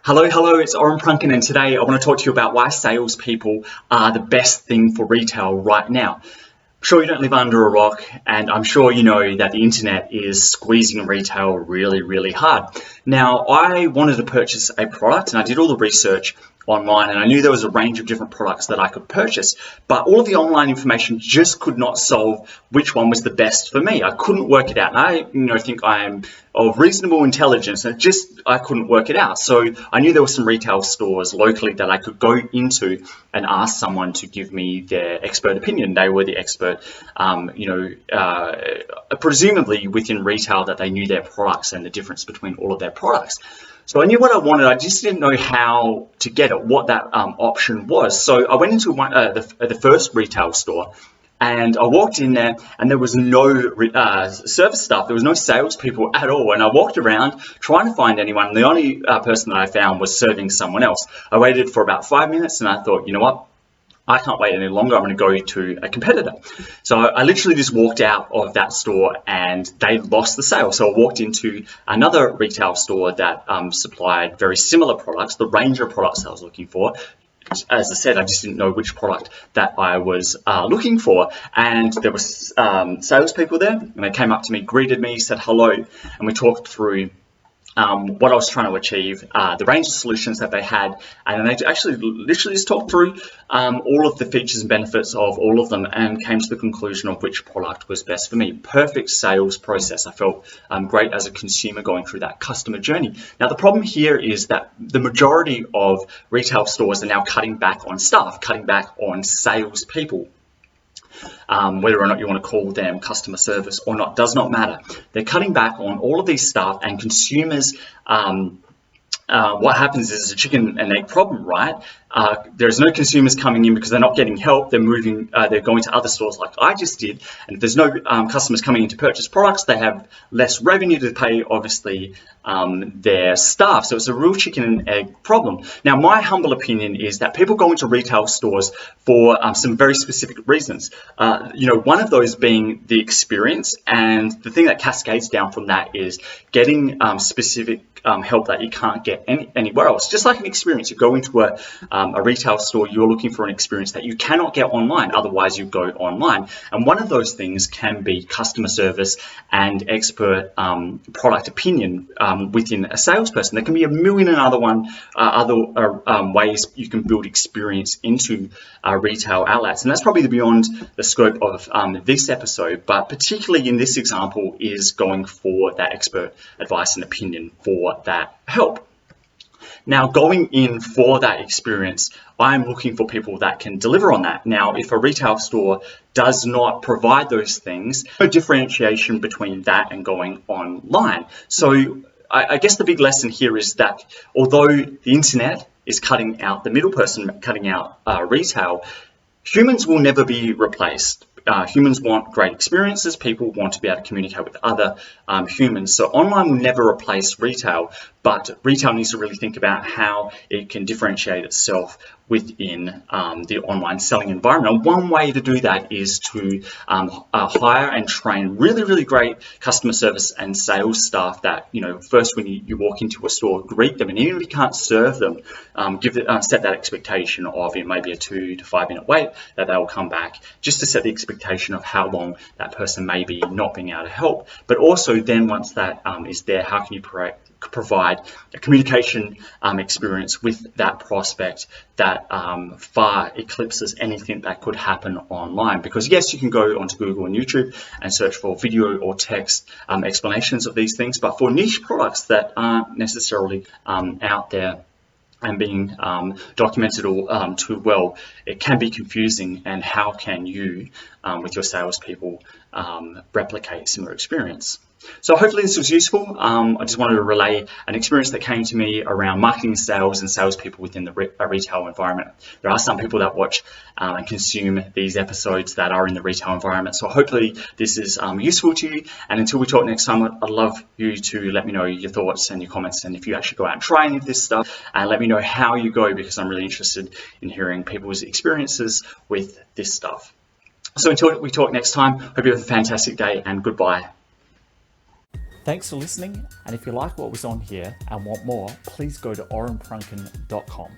Hello, it's Oren Prunken, and today I want to talk to you about why salespeople are the best thing for retail right now. I'm sure you don't live under a rock, and I'm sure you know that the internet is squeezing retail really hard. Now, I wanted to purchase a product, and I did all the research online, and I knew there was a range of different products that I could purchase, but all of the online information just could not solve which one was the best for me. I couldn't work it out, and I think I am of reasonable intelligence, and I couldn't work it out. So I knew there were some retail stores locally that I could go into and ask someone to give me their expert opinion. They were the expert, presumably within retail, that they knew their products and the difference between all of their products. So I knew what I wanted. I just didn't know how to get it, what that option was. So I went into the first retail store, and I walked in there, and there was no service staff. There was no salespeople at all. And I walked around trying to find anyone. And the only person that I found was serving someone else. I waited for about 5 minutes, and I thought, you know what? I can't wait any longer. I'm going to go to a competitor. So I literally just walked out of that store, and they lost the sale. So I walked into another retail store that supplied very similar products, the range of products I was looking for. As I said, I just didn't know which product that I was looking for. And there were salespeople there, and they came up to me, greeted me, said hello, and we talked through what I was trying to achieve, the range of solutions that they had, and they actually literally just talked through all of the features and benefits of all of them and came to the conclusion of which product was best for me. Perfect sales process. I felt great as a consumer going through that customer journey. Now, the problem here is that the majority of retail stores are now cutting back on staff, cutting back on salespeople. Whether or not you want to call them customer service or not does not matter. They're cutting back on all of these staff, and consumers, what happens is a chicken and egg problem, right? There's no consumers coming in because they're not getting help. They're moving, they're going to other stores like I just did. And if there's no customers coming in to purchase products, they have less revenue to pay, obviously, their staff. So it's a real chicken and egg problem. Now, my humble opinion is that people go into retail stores for some very specific reasons. One of those being the experience, and the thing that cascades down from that is getting specific help that you can't get anywhere else. Just like an experience, you go into a retail store, you're looking for an experience that you cannot get online, otherwise you go online. And one of those things can be customer service and expert product opinion within a salesperson. There can be a million and other ways you can build experience into retail outlets, and that's probably beyond the scope of this episode, but particularly in this example is going for that expert advice and opinion for that help. Now, going in for that experience, I'm looking for people that can deliver on that. Now, if a retail store does not provide those things, no differentiation between that and going online. So I guess the big lesson here is that although the internet is cutting out the middle person, cutting out retail, humans will never be replaced. Humans want great experiences. People want to be able to communicate with other humans. So online will never replace retail, but retail needs to really think about how it can differentiate itself within the online selling environment. And one way to do that is to hire and train really great customer service and sales staff that, first when you walk into a store, greet them, and even if you can't serve them, set that expectation of it may be a 2 to 5 minute wait that they'll come back, just to set the expectation of how long that person may be not being able to help. But also then once that is there, how can you provide a communication experience with that prospect that far eclipses anything that could happen online? Because yes, you can go onto Google and YouTube and search for video or text explanations of these things, but for niche products that aren't necessarily out there and being documented all too well, it can be confusing. And how can you, with your salespeople, replicate similar experience? So hopefully this was useful. I just wanted to relay an experience that came to me around marketing, sales, and salespeople within the retail environment. There are some people that watch and consume these episodes that are in the retail environment. So hopefully this is useful to you. And until we talk next time, I'd love you to let me know your thoughts and your comments, and if you actually go out and try any of this stuff, and let me know how you go, because I'm really interested in hearing people's experiences with this stuff. So until we talk next time, hope you have a fantastic day, and goodbye. Thanks for listening, and if you like what was on here and want more, please go to orenprunken.com.